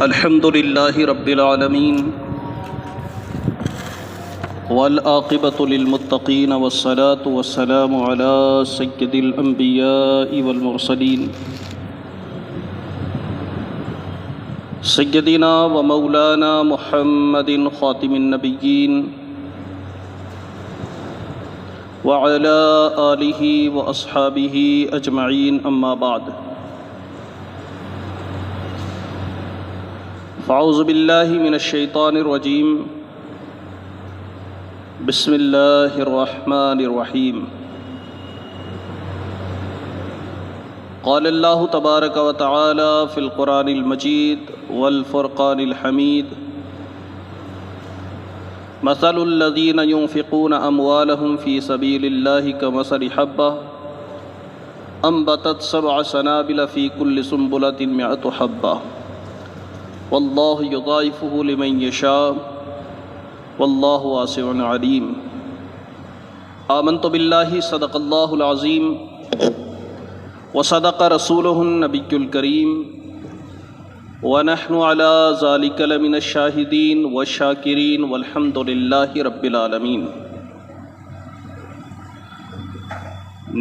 الحمد للہ رب العالمین والعاقبۃ للمتقین والصلاة والسلام علی سید الانبیاء والمرسلین سیدنا و مولانا محمد خاتم النبیین وعلی آلہ واصحابہ اجمعین اما بعد فاعوذ باللہ من الشیطان الرجیم بسم اللہ الرحمن الرحیم قال اللہ تبارک و تعالی فی القرآن المجید والفرقان الحمید مثل الذین ينفقون اموالهم فی سبیل اللہ کمثل حبہ انبتت 7 سنابل فی کل سنبلۃ 100 حبہ واللہ یضاعف لمن یشاء واللہ واسع علیم۔ آمنت باللہ صدق اللہ العظیم وصدق رسولہ النبی الکریم ونحن علی ذلک لمن الشاہدین والشاکرین والحمد للہ رب العالمین۔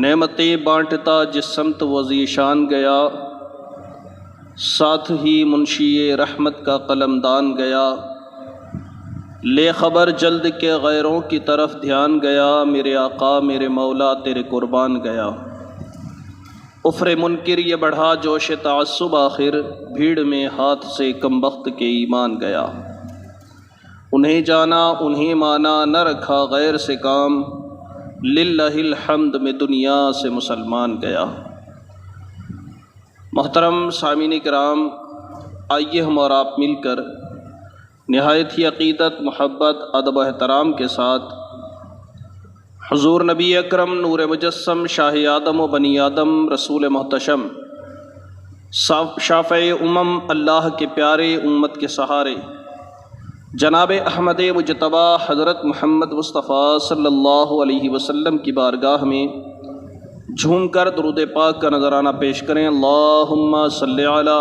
نعمتیں بانٹتا جس سمت وہ ذیشان گیا، ساتھ ہی منشی رحمت کا قلمدان گیا، لے خبر جلد کے غیروں کی طرف دھیان گیا، میرے آقا میرے مولا تیرے قربان گیا۔ افر منکر یہ بڑھا جوش تعصب، آخر بھیڑ میں ہاتھ سے کم بخت کے ایمان گیا۔ انہیں جانا انہیں مانا، نہ رکھا غیر سے کام، للہ الحمد میں دنیا سے مسلمان گیا۔ محترم سامعین کرام، آئیے ہم اور آپ مل کر نہایت ہی عقیدت، محبت، ادب و احترام کے ساتھ حضور نبی اکرم نور مجسم شاہ آدم و بنی آدم رسول محتشم شافع امم اللہ کے پیارے امت کے سہارے جناب احمد مجتبیٰ حضرت محمد مصطفیٰ صلی اللہ علیہ وسلم کی بارگاہ میں جھوم کر درود پاک کا نذرانہ پیش کریں۔ اللہم صلی علی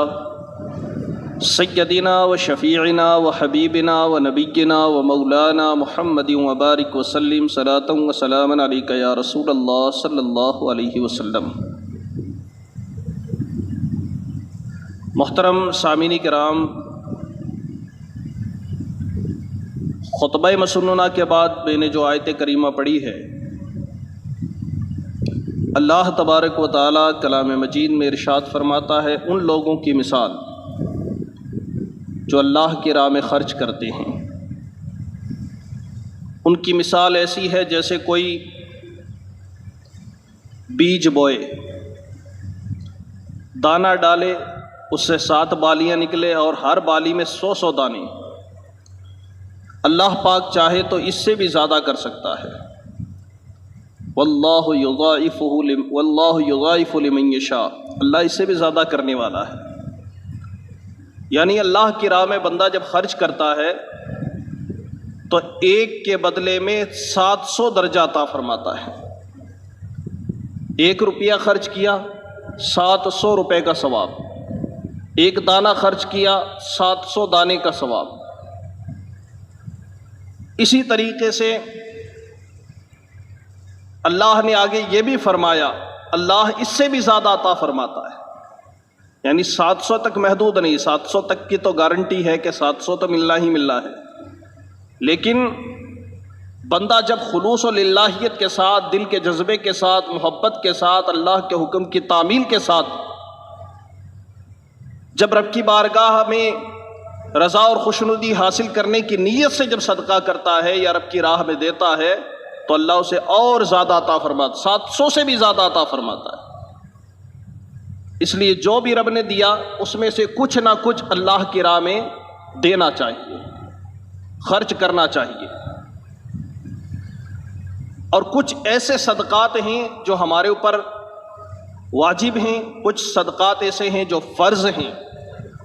سیدنا و شفیعنا و حبیبنا و نبینا و مولانا محمد وبارک وسلم صلاۃ و سلاما علیک یا رسول اللہ صلی اللہ علیہ وسلم۔ محترم سامعین کرام، خطبہ مسنونہ کے بعد میں نے جو آیت کریمہ پڑھی ہے، اللہ تبارک و تعالیٰ کلام مجید میں ارشاد فرماتا ہے ان لوگوں کی مثال جو اللہ کی راہ میں خرچ کرتے ہیں، ان کی مثال ایسی ہے جیسے کوئی بیج بوئے، دانہ ڈالے، اس سے 7 بالیاں نکلے اور ہر بالی میں 100 دانے۔ اللہ پاک چاہے تو اس سے بھی زیادہ کر سکتا ہے۔ واللہ یضاعف لمن یشاء، اللہ اس سے بھی زیادہ کرنے والا ہے۔ یعنی اللہ کی راہ میں بندہ جب خرچ کرتا ہے تو ایک کے بدلے میں 700 درجہ عطا فرماتا ہے۔ 1 روپیہ خرچ کیا، 700 روپے کا ثواب۔ 1 دانہ خرچ کیا، 700 دانے کا ثواب۔ اسی طریقے سے اللہ نے آگے یہ بھی فرمایا اللہ اس سے بھی زیادہ عطا فرماتا ہے۔ یعنی 700 تک محدود نہیں، 700 تک کی تو گارنٹی ہے کہ 700 تو ملنا ہی ملنا ہے، لیکن بندہ جب خلوص و للہیت کے ساتھ، دل کے جذبے کے ساتھ، محبت کے ساتھ، اللہ کے حکم کی تعمیل کے ساتھ جب رب کی بارگاہ میں رضا اور خوشنودی حاصل کرنے کی نیت سے جب صدقہ کرتا ہے یا رب کی راہ میں دیتا ہے تو اللہ اسے اور زیادہ عطا فرماتا، 700 سے بھی زیادہ عطا فرماتا ہے۔ اس لیے جو بھی رب نے دیا اس میں سے کچھ نہ کچھ اللہ کی راہ میں دینا چاہیے، خرچ کرنا چاہیے۔ اور کچھ ایسے صدقات ہیں جو ہمارے اوپر واجب ہیں، کچھ صدقات ایسے ہیں جو فرض ہیں،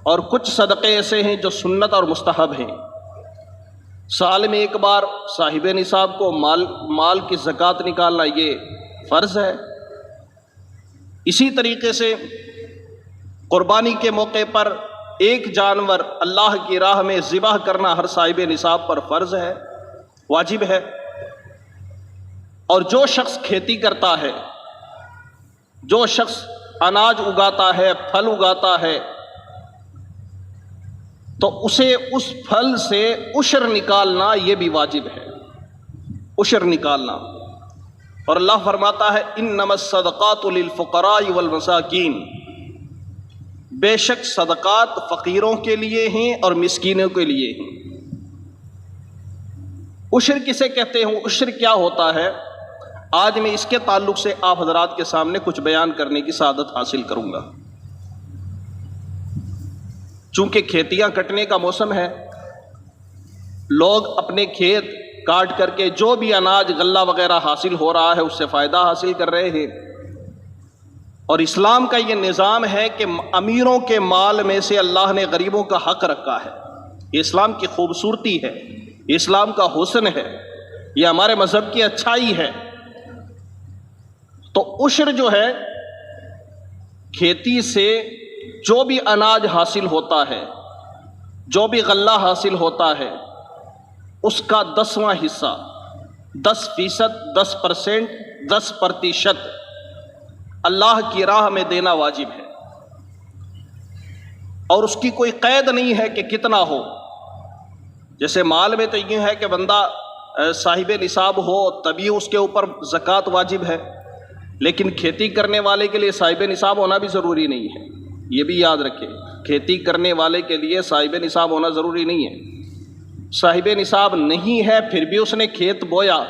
اور کچھ صدقے ایسے ہیں جو سنت اور مستحب ہیں۔ سال میں ایک بار صاحب نصاب کو مال کی زکوٰۃ نکالنا یہ فرض ہے۔ اسی طریقے سے قربانی کے موقع پر ایک جانور اللہ کی راہ میں ذبح کرنا ہر صاحب نصاب پر فرض ہے، واجب ہے۔ اور جو شخص کھیتی کرتا ہے، جو شخص اناج اگاتا ہے، پھل اگاتا ہے، تو اسے اس پھل سے عشر نکالنا یہ بھی واجب ہے، عشر نکالنا۔ اور اللہ فرماتا ہے انما الصدقات للفقراء والمساکین، بے شک صدقات فقیروں کے لیے ہیں اور مسکینوں کے لیے ہیں۔ عشر کسے کہتے ہیں؟ عشر کیا ہوتا ہے؟ آج میں اس کے تعلق سے آپ حضرات کے سامنے کچھ بیان کرنے کی سعادت حاصل کروں گا۔ چونکہ کھیتیاں کٹنے کا موسم ہے، لوگ اپنے کھیت کاٹ کر کے جو بھی اناج غلہ وغیرہ حاصل ہو رہا ہے اس سے فائدہ حاصل کر رہے ہیں۔ اور اسلام کا یہ نظام ہے کہ امیروں کے مال میں سے اللہ نے غریبوں کا حق رکھا ہے۔ یہ اسلام کی خوبصورتی ہے، یہ اسلام کا حسن ہے، یہ ہمارے مذہب کی اچھائی ہے۔ تو عشر جو ہے، کھیتی سے جو بھی اناج حاصل ہوتا ہے، جو بھی غلہ حاصل ہوتا ہے، اس کا 10واں حصہ، 10%، 10%، 10% اللہ کی راہ میں دینا واجب ہے۔ اور اس کی کوئی قید نہیں ہے کہ کتنا ہو۔ جیسے مال میں تو یہ ہے کہ بندہ صاحب نصاب ہو تبھی اس کے اوپر زکوٰۃ واجب ہے، لیکن کھیتی کرنے والے کے لیے صاحب نصاب ہونا بھی ضروری نہیں ہے، یہ بھی یاد رکھیں۔ کھیتی کرنے والے کے لیے صاحب نصاب ہونا ضروری نہیں ہے۔ صاحب نصاب نہیں ہے پھر بھی اس نے کھیت بویا،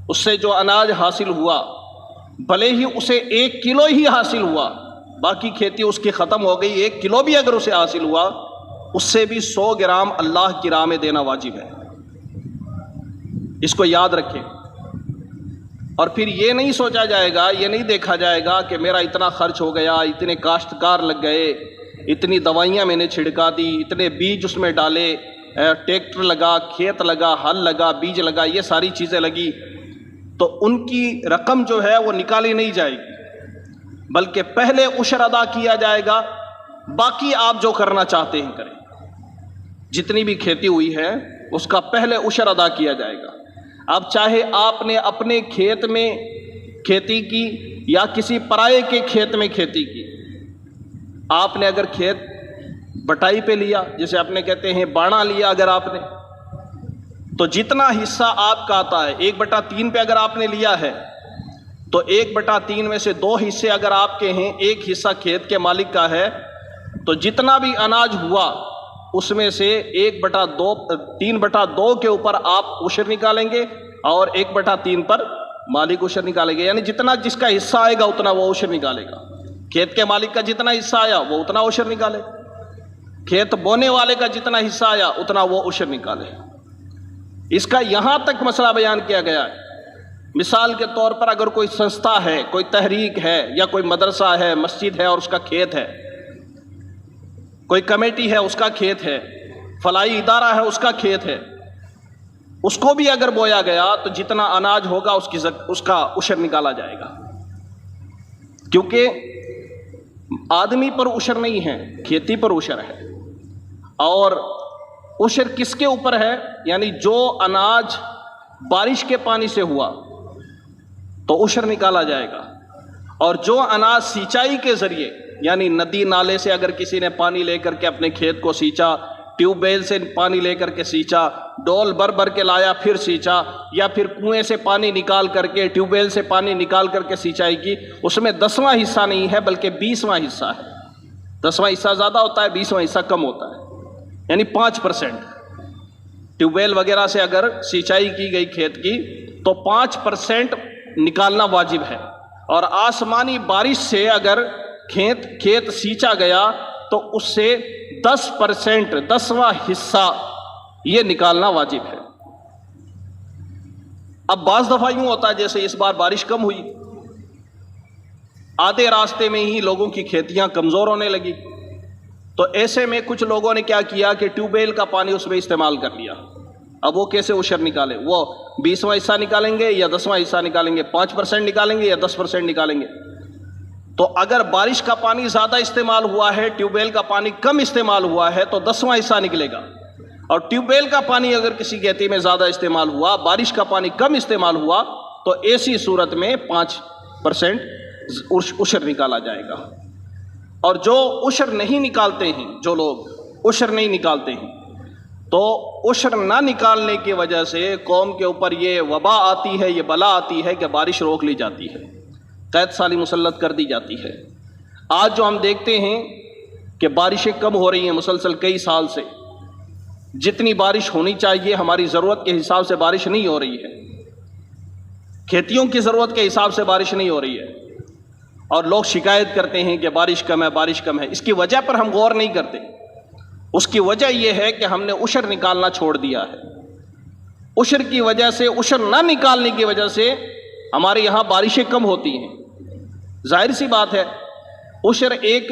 اس سے جو اناج حاصل ہوا، بھلے ہی اسے 1 کلو ہی حاصل ہوا، باقی کھیتی اس کی ختم ہو گئی، 1 کلو بھی اگر اسے حاصل ہوا، اس سے بھی 100 گرام اللہ کی راہ میں دینا واجب ہے۔ اس کو یاد رکھیں۔ اور پھر یہ نہیں سوچا جائے گا، یہ نہیں دیکھا جائے گا کہ میرا اتنا خرچ ہو گیا، اتنے کاشتکار لگ گئے، اتنی دوائیاں میں نے چھڑکا دی، اتنے بیج اس میں ڈالے، ٹریکٹر لگا، کھیت لگا، ہل لگا، بیج لگا، یہ ساری چیزیں لگی، تو ان کی رقم جو ہے وہ نکالی نہیں جائے گی، بلکہ پہلے عشر ادا کیا جائے گا، باقی آپ جو کرنا چاہتے ہیں کریں۔ جتنی بھی کھیتی ہوئی ہے اس کا پہلے عشر ادا کیا جائے گا۔ اب چاہے آپ نے اپنے کھیت میں کھیتی کی یا کسی پرائے کے کھیت میں کھیتی کی، آپ نے اگر کھیت بٹائی پہ لیا، جسے اپنے کہتے ہیں باڑا لیا، اگر آپ نے، تو جتنا حصہ آپ کا آتا ہے 1/3 پہ اگر آپ نے لیا ہے، تو 1/3 میں سے 2 حصے اگر آپ کے ہیں، 1 حصہ کھیت کے مالک کا ہے، تو جتنا بھی اناج ہوا اس میں سے 3/2 کے اوپر آپ عشر نکالیں گے اور 1/3 پر مالک عشر نکالیں گے، یعنی جتنا جس کا حصہ آئے گا اتنا وہ عشر نکالے گا۔ کھیت کے مالک کا جتنا حصہ آیا وہ اتنا عشر نکالے، کھیت بونے والے کا جتنا حصہ آیا اتنا وہ عشر نکالے۔ اس کا یہاں تک مسئلہ بیان کیا گیا ہے۔ مثال کے طور پر اگر کوئی سنستھا ہے، کوئی تحریک ہے، یا کوئی مدرسہ ہے، مسجد ہے اور اس کا کھیت ہے، کوئی کمیٹی ہے اس کا کھیت ہے، فلاحی ادارہ ہے اس کا کھیت ہے، اس کو بھی اگر بویا گیا تو جتنا اناج ہوگا اس کا عشر نکالا جائے گا، کیونکہ آدمی پر عشر نہیں ہے، کھیتی پر عشر ہے۔ اور عشر کس کے اوپر ہے؟ یعنی جو اناج بارش کے پانی سے ہوا تو عشر نکالا جائے گا، اور جو اناج سینچائی کے ذریعے، یعنی ندی نالے سے اگر کسی نے پانی لے کر کے اپنے کھیت کو سینچا، ٹیوب ویل سے پانی لے کر کے سینچا، ڈول بھر کے لایا پھر سینچا، یا پھر کنویں سے پانی نکال کر کے، ٹیوب ویل سے پانی نکال کر کے سینچائی کی، اس میں 10واں حصہ نہیں ہے بلکہ 20واں حصہ ہے۔ 10واں حصہ زیادہ ہوتا ہے، 20واں حصہ کم ہوتا ہے، یعنی 5%۔ ٹیوب ویل وغیرہ سے اگر سینچائی کی گئی کھیت کی تو 5% نکالنا واجب ہے، اور آسمانی بارش سے اگر کھیت سینچا گیا تو اس سے 10%، 10واں حصہ یہ نکالنا واجب ہے۔ اب بعض دفعہ یوں ہوتا ہے جیسے اس بار بارش کم ہوئی، آدھے راستے میں ہی لوگوں کی کھیتیاں کمزور ہونے لگی، تو ایسے میں کچھ لوگوں نے کیا کیا کہ ٹیوب ویل کا پانی اس میں استعمال کر لیا۔ اب وہ کیسے عشر نکالے؟ وہ 20واں حصہ نکالیں گے یا 10واں حصہ نکالیں گے؟ 5% نکالیں گے یا 10% نکالیں گے؟ تو اگر بارش کا پانی زیادہ استعمال ہوا ہے، ٹیوب ویل کا پانی کم استعمال ہوا ہے تو 10واں حصہ نکلے گا، اور ٹیوب ویل کا پانی اگر کسی کھیتی میں زیادہ استعمال ہوا، بارش کا پانی کم استعمال ہوا، تو ایسی صورت میں 5% عشر نکالا جائے گا۔ اور جو عشر نہیں نکالتے ہیں، جو لوگ عشر نہیں نکالتے ہیں، تو عشر نہ نکالنے کی وجہ سے قوم کے اوپر یہ وبا آتی ہے، یہ بلا آتی ہے کہ بارش روک لی جاتی ہے، قید سالی مسلط کر دی جاتی ہے۔ آج جو ہم دیکھتے ہیں کہ بارشیں کم ہو رہی ہیں مسلسل کئی سال سے، جتنی بارش ہونی چاہیے ہماری ضرورت کے حساب سے بارش نہیں ہو رہی ہے، کھیتیوں کی ضرورت کے حساب سے بارش نہیں ہو رہی ہے، اور لوگ شکایت کرتے ہیں کہ بارش کم ہے، بارش کم ہے۔ اس کی وجہ پر ہم غور نہیں کرتے۔ اس کی وجہ یہ ہے کہ ہم نے عشر نکالنا چھوڑ دیا ہے۔ عشر کی وجہ سے، عشر نہ نکالنے کی وجہ سے ہمارے یہاں بارشیں کم ہوتی ہیں۔ ظاہر سی بات ہے، عشر ایک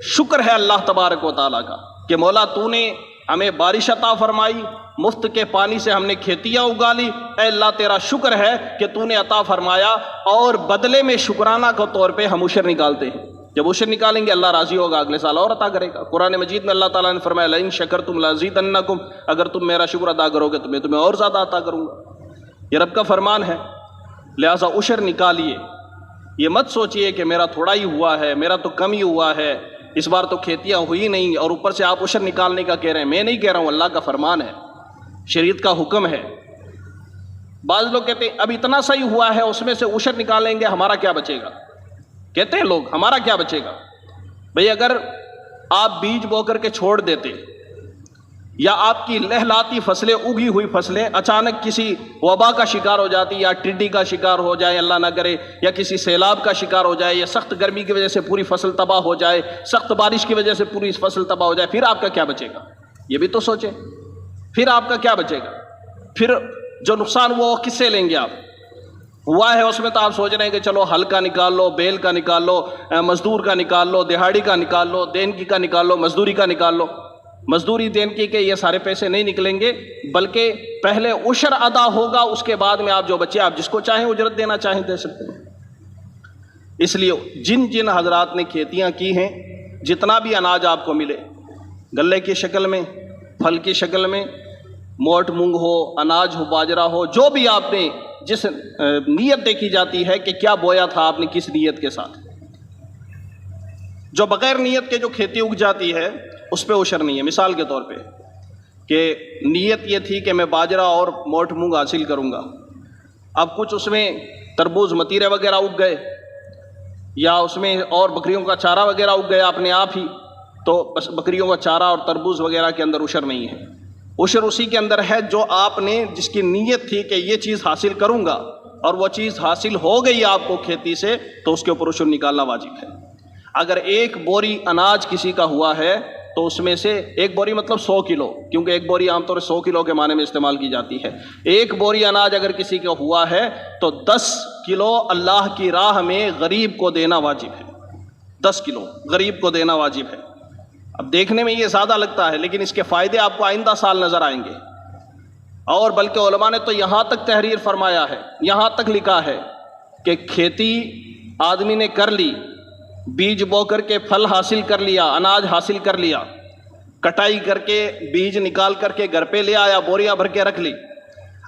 شکر ہے اللہ تبارک و تعالیٰ کا کہ مولا تو نے ہمیں بارش عطا فرمائی، مفت کے پانی سے ہم نے کھیتیاں اگا لی، اے اللہ تیرا شکر ہے کہ تو نے عطا فرمایا، اور بدلے میں شکرانہ کے طور پہ ہم عشر نکالتے ہیں۔ جب عشر نکالیں گے اللہ راضی ہوگا، اگلے سال اور عطا کرے گا۔ قرآن مجید میں اللہ تعالیٰ نے فرمایا لئن شکرتم لازیدنکم، اگر تم میرا شکر ادا کرو گے تو میں تمہیں اور زیادہ عطا کروں گا۔ یہ رب کا فرمان ہے، لہٰذا عشر نکالیے۔ یہ مت سوچئے کہ میرا تھوڑا ہی ہوا ہے، میرا تو کم ہی ہوا ہے، اس بار تو کھیتیاں ہوئی نہیں، اور اوپر سے آپ عشر نکالنے کا کہہ رہے ہیں۔ میں نہیں کہہ رہا ہوں، اللہ کا فرمان ہے، شریعت کا حکم ہے۔ بعض لوگ کہتے ہیں اب اتنا صحیح ہوا ہے، اس میں سے عشر نکالیں گے، ہمارا کیا بچے گا؟ کہتے ہیں لوگ ہمارا کیا بچے گا؟ بھئی اگر آپ بیج بو کر کے چھوڑ دیتے، یا آپ کی لہلاتی فصلیں، اگی ہوئی فصلیں اچانک کسی وبا کا شکار ہو جاتی، یا ٹڈی کا شکار ہو جائے اللہ نہ کرے، یا کسی سیلاب کا شکار ہو جائے، یا سخت گرمی کی وجہ سے پوری فصل تباہ ہو جائے، سخت بارش کی وجہ سے پوری فصل تباہ ہو جائے، پھر آپ کا کیا بچے گا؟ یہ بھی تو سوچیں، پھر آپ کا کیا بچے گا؟ پھر جو نقصان ہوا وہ کس سے لیں گے آپ؟ ہوا ہے اس میں تو آپ سوچ رہے ہیں کہ چلو ہل کا نکال لو، بیل کا نکال لو، مزدور کا نکال لو، دہاڑی کا نکال لو، دینکی کا نکال لو، مزدوری کا نکال لو۔ مزدوری دینکی کے یہ سارے پیسے نہیں نکلیں گے، بلکہ پہلے عشر ادا ہوگا، اس کے بعد میں آپ جو بچے آپ جس کو چاہیں اجرت دینا چاہیں دے سکتے ہیں۔ اس لیے جن جن حضرات نے کھیتیاں کی ہیں، جتنا بھی اناج آپ کو ملے، گلے کی شکل میں، پھل کی شکل میں، موٹ مونگ ہو، اناج ہو، باجرہ ہو، جو بھی آپ نے جس نیت دیکھی جاتی ہے کہ کیا بویا تھا آپ نے کس نیت کے ساتھ۔ جو بغیر نیت کے جو کھیتی اگ جاتی ہے اس پہ عشر نہیں ہے۔ مثال کے طور پہ کہ نیت یہ تھی کہ میں باجرہ اور موٹ مونگ حاصل کروں گا، اب کچھ اس میں تربوز متیرے وغیرہ اگ گئے، یا اس میں اور بکریوں کا چارہ وغیرہ اگ گیا اپنے آپ ہی، تو بس بکریوں کا چارہ اور تربوز وغیرہ کے اندر عشر نہیں ہے۔ عشر اسی کے اندر ہے جو آپ نے، جس کی نیت تھی کہ یہ چیز حاصل کروں گا، اور وہ چیز حاصل ہو گئی آپ کو کھیتی سے، تو اس کے اوپر عشر نکالنا واجب ہے۔ اگر ایک بوری اناج کسی کا ہوا ہے تو اس میں سے ایک بوری مطلب 100 کلو، کیونکہ ایک بوری عام طور سے 100 کلو کے معنی میں استعمال کی جاتی ہے۔ ایک بوری اناج اگر کسی کا ہوا ہے تو 10 کلو اللہ کی راہ میں غریب کو دینا واجب ہے۔ 10 کلو غریب کو دینا واجب ہے۔ اب دیکھنے میں یہ زیادہ لگتا ہے، لیکن اس کے فائدے آپ کو آئندہ سال نظر آئیں گے۔ اور بلکہ علماء نے تو یہاں تک تحریر فرمایا ہے، یہاں تک لکھا ہے کہ کھیتی آدمی نے کر لی، بیج بو کر کے پھل حاصل کر لیا، اناج حاصل کر لیا، کٹائی کر کے بیج نکال کر کے گھر پہ لے آیا، بوریاں بھر کے رکھ لی۔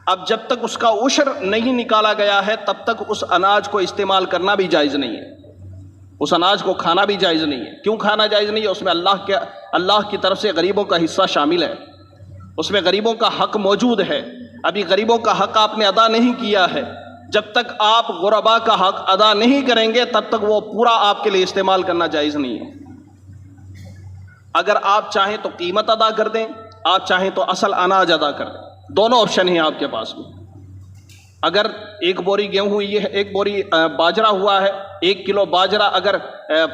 اب جب تک اس کا عشر نہیں نکالا گیا ہے تب تک اس اناج کو استعمال کرنا بھی جائز نہیں ہے، اس اناج کو کھانا بھی جائز نہیں ہے۔ کیوں کھانا جائز نہیں ہے؟ اس میں اللہ کی طرف سے غریبوں کا حصہ شامل ہے، اس میں غریبوں کا حق موجود ہے۔ ابھی غریبوں کا حق آپ نے ادا نہیں کیا ہے، جب تک آپ غربا کا حق ادا نہیں کریں گے تب تک وہ پورا آپ کے لیے استعمال کرنا جائز نہیں ہے۔ اگر آپ چاہیں تو قیمت ادا کر دیں، آپ چاہیں تو اصل اناج ادا کر دیں، دونوں آپشن ہیں آپ کے پاس میں۔ اگر ایک بوری گیہوں ہوئی ہے، ایک بوری باجرہ ہوا ہے، 1 کلو باجرہ اگر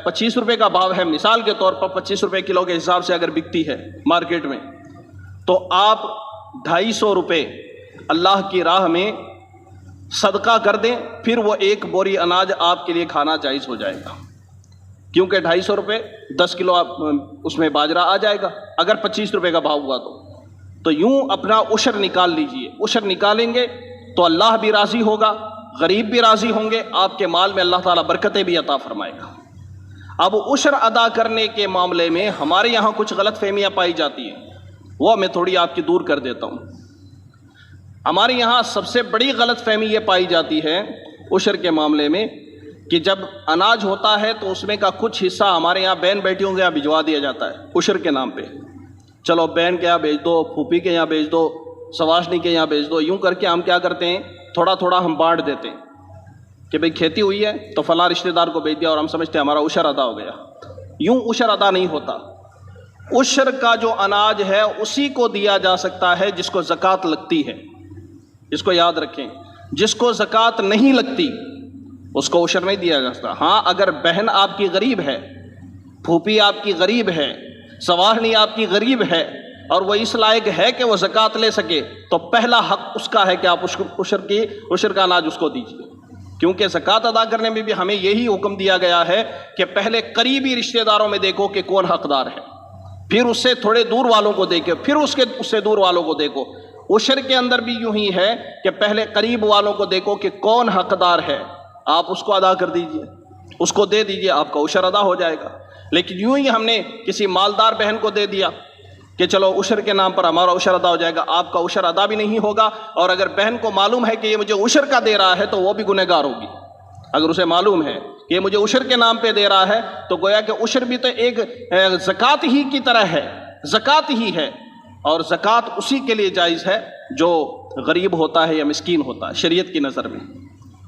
25 روپے کا بھاؤ ہے، مثال کے طور پر 25 روپے کلو کے حساب سے اگر بکتی ہے مارکیٹ میں، تو آپ 250 روپے اللہ کی راہ میں صدقہ کر دیں، پھر وہ 1 بوری اناج آپ کے لیے کھانا جائز ہو جائے گا، کیونکہ 250 روپے 10 کلو اس میں باجرہ آ جائے گا اگر 25 روپے کا بھاؤ ہوا تو یوں اپنا عشر نکال لیجئے۔ عشر نکالیں گے تو اللہ بھی راضی ہوگا، غریب بھی راضی ہوں گے، آپ کے مال میں اللہ تعالیٰ برکتیں بھی عطا فرمائے گا۔ اب عشر ادا کرنے کے معاملے میں ہمارے یہاں کچھ غلط فہمیاں پائی جاتی ہیں، وہ میں تھوڑی آپ کی دور کر دیتا ہوں۔ ہمارے یہاں سب سے بڑی غلط فہمی یہ پائی جاتی ہے عشر کے معاملے میں کہ جب اناج ہوتا ہے تو اس میں کا کچھ حصہ ہمارے یہاں بہن بیٹیوں کے یہاں بھجوا دیا جاتا ہے عشر کے نام پہ، چلو بہن کے یہاں بھیج دو، پھوپھی کے یہاں بھیج دو، سواشنی کے یہاں بھیج دو، یوں کر کے ہم کیا کرتے ہیں تھوڑا تھوڑا ہم بانٹ دیتے ہیں کہ بھئی کھیتی ہوئی ہے تو فلاں رشتہ دار کو بھیج دیا اور ہم سمجھتے ہیں ہمارا عشر ادا ہو گیا۔ یوں عشر ادا نہیں ہوتا۔ عشر کا جو اناج ہے اسی کو دیا جا سکتا ہے جس کو زکوٰۃ لگتی ہے، اس کو یاد رکھیں، جس کو زکوٰۃ نہیں لگتی اس کو عشر نہیں دیا جا سکتا۔ ہاں اگر بہن آپ کی غریب ہے، پھوپھی آپ کی غریب ہے، سواہنی آپ کی غریب ہے اور وہ اس لائق ہے کہ وہ زکوٰۃ لے سکے تو پہلا حق اس کا ہے کہ آپ عشر کا اناج اس کو دیجیے، کیونکہ زکوٰۃ ادا کرنے میں بھی ہمیں یہی حکم دیا گیا ہے کہ پہلے قریبی رشتہ داروں میں دیکھو کہ کون حقدار ہے، پھر اس سے تھوڑے دور والوں کو دیکھو، پھر اس سے دور والوں کو دیکھو۔ عشر کے اندر بھی یوں ہی ہے کہ پہلے قریب والوں کو دیکھو کہ کون حقدار ہے، آپ اس کو ادا کر دیجئے، اس کو دے دیجئے، آپ کا عشر ادا ہو جائے گا۔ لیکن یوں ہی ہم نے کسی مالدار بہن کو دے دیا کہ چلو عشر کے نام پر ہمارا عشر ادا ہو جائے گا، آپ کا عشر ادا بھی نہیں ہوگا، اور اگر بہن کو معلوم ہے کہ یہ مجھے عشر کا دے رہا ہے تو وہ بھی گنہگار ہوگی۔ اگر اسے معلوم ہے کہ یہ مجھے عشر کے نام پہ دے رہا ہے تو گویا کہ عشر بھی تو ایک زکوٰۃ ہی کی طرح ہے، زکوٰۃ ہی ہے، اور زکوٰۃ اسی کے لیے جائز ہے جو غریب ہوتا ہے یا مسکین ہوتا ہے شریعت کی نظر میں۔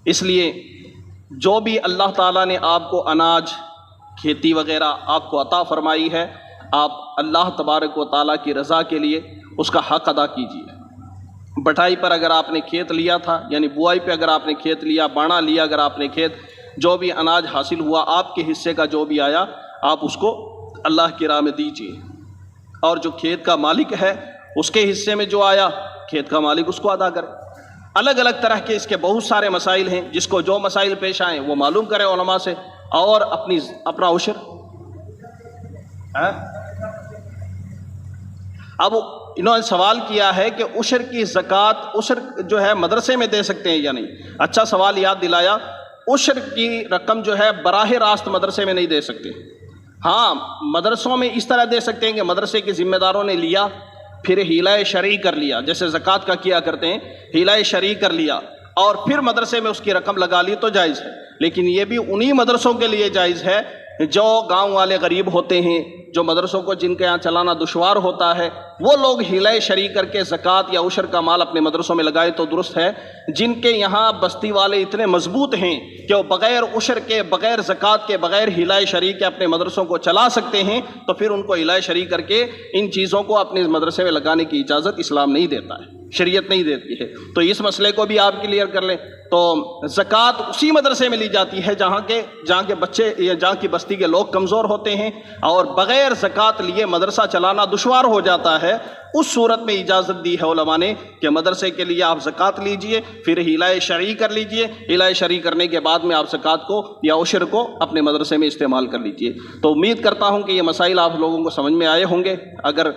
اس لیے جو بھی اللہ تعالیٰ نے آپ کو اناج، کھیتی وغیرہ آپ کو عطا فرمائی ہے، آپ اللہ تبارک و تعالیٰ کی رضا کے لیے اس کا حق ادا کیجیے۔ بٹائی پر اگر آپ نے کھیت لیا تھا، یعنی بوائی پہ اگر آپ نے کھیت لیا، بانا لیا اگر آپ نے کھیت، جو بھی اناج حاصل ہوا آپ کے حصے کا جو بھی آیا آپ اس کو اللہ کی راہ میں دیجیے، اور جو کھیت کا مالک ہے اس کے حصے میں جو آیا کھیت کا مالک اس کو ادا کرے۔ الگ الگ طرح کے اس کے بہت سارے مسائل ہیں، جس کو جو مسائل پیش آئیں وہ معلوم کرے علماء سے، اور اپنا عشر۔ اب انہوں نے سوال کیا ہے کہ عشر کی زکوٰۃ، عشر جو ہے مدرسے میں دے سکتے ہیں یا نہیں؟ اچھا سوال یاد دلایا، عشر کی رقم جو ہے براہ راست مدرسے میں نہیں دے سکتے۔ ہاں مدرسوں میں اس طرح دے سکتے ہیں کہ مدرسے کے ذمہ داروں نے لیا پھر ہیلہ شرعی کر لیا، جیسے زکوٰۃ کا کیا کرتے ہیں، ہیلہ شرعی کر لیا اور پھر مدرسے میں اس کی رقم لگا لی تو جائز ہے۔ لیکن یہ بھی انہی مدرسوں کے لیے جائز ہے جو گاؤں والے غریب ہوتے ہیں، جو مدرسوں کو جن کے یہاں چلانا دشوار ہوتا ہے، وہ لوگ ہیلہ شرعی کر کے زکوٰۃ یا عشر کا مال اپنے مدرسوں میں لگائے تو درست ہے۔ جن کے یہاں بستی والے اتنے مضبوط ہیں کہ وہ بغیر عشر کے، بغیر زکوٰۃ کے، بغیر ہیلہ شرعی کے اپنے مدرسوں کو چلا سکتے ہیں، تو پھر ان کو ہیلہ شرعی کر کے ان چیزوں کو اپنے مدرسے میں لگانے کی اجازت اسلام نہیں دیتا ہے، شریعت نہیں دیتی ہے۔ تو اس مسئلے کو بھی آپ کلیئر کر لیں۔ تو زکوٰۃ اسی مدرسے میں لی جاتی ہے جہاں کے بچے یا جہاں کی بستی کے لوگ کمزور ہوتے ہیں اور بغیر زکوٰۃ لیے مدرسہ چلانا دشوار ہو جاتا ہے، اس صورت میں اجازت دی ہے علماء نے کہ مدرسے کے لیے آپ زکوٰۃ لیجئے، پھر ہیلہ شرعی کر لیجئے، ہیلہ شرعی کرنے کے بعد میں آپ زکوٰۃ کو یا عشر کو اپنے مدرسے میں استعمال کر لیجئے۔ تو امید کرتا ہوں کہ یہ مسائل آپ لوگوں کو سمجھ میں آئے ہوں گے۔ اگر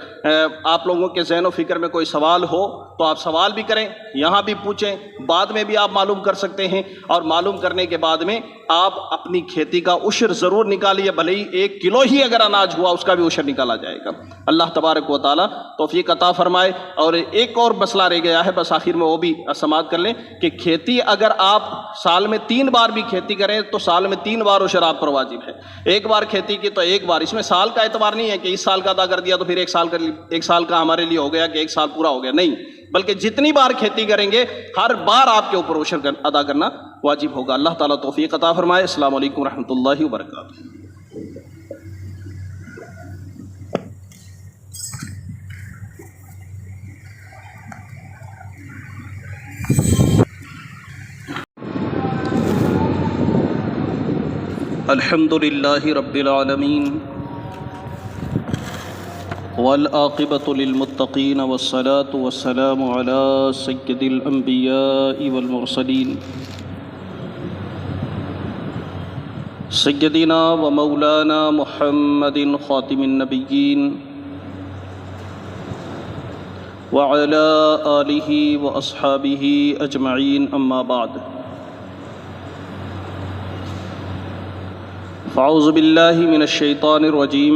آپ لوگوں کے ذہن و فکر میں کوئی سوال ہو تو آپ سوال بھی کریں، یہاں بھی پوچھیں، بعد میں بھی آپ معلوم کر سکتے ہیں، اور معلوم کرنے کے بعد میں آپ اپنی کھیتی کا عشر ضرور نکالیے، بھلے ہی 1 کلو ہی اگر اناج ہوا اس کا بھی عشر نکالا جائے گا۔ اللہ تبارک و تعالیٰ توفیق عطا فرمائے۔ اور ایک اور مسئلہ رہ گیا ہے، بس آخر میں وہ بھی سماعت کر لیں کہ کھیتی اگر آپ سال میں 3 بار بھی کھیتی کریں تو سال میں 3 بار عشر آپ پر واجب ہے۔ 1 بار کھیتی کی تو 1 بار، اس میں سال کا اعتبار نہیں ہے کہ اس سال کا ادا کر دیا تو پھر 1 سال کا ہمارے لیے ہو گیا کہ 1 سال پورا ہو گیا، نہیں، بلکہ جتنی بار کھیتی کریں گے ہر بار آپ کے اوپر عشر ادا کرنا واجب ہوگا۔ اللہ تعالیٰ توفیق عطا فرمائے۔ السلام علیکم ورحمۃ اللہ وبرکاتہ۔ الحمد للہ رب العالمین والعاقبۃ للمتقین والصلاة والسلام علی سید الانبیاء والمرسلین سیدنا و مولانا محمد خاتم النبیین وعلی آلہ واصحابہ اجمعین، اما بعد فاعوذ باللہ من الشیطان الرجیم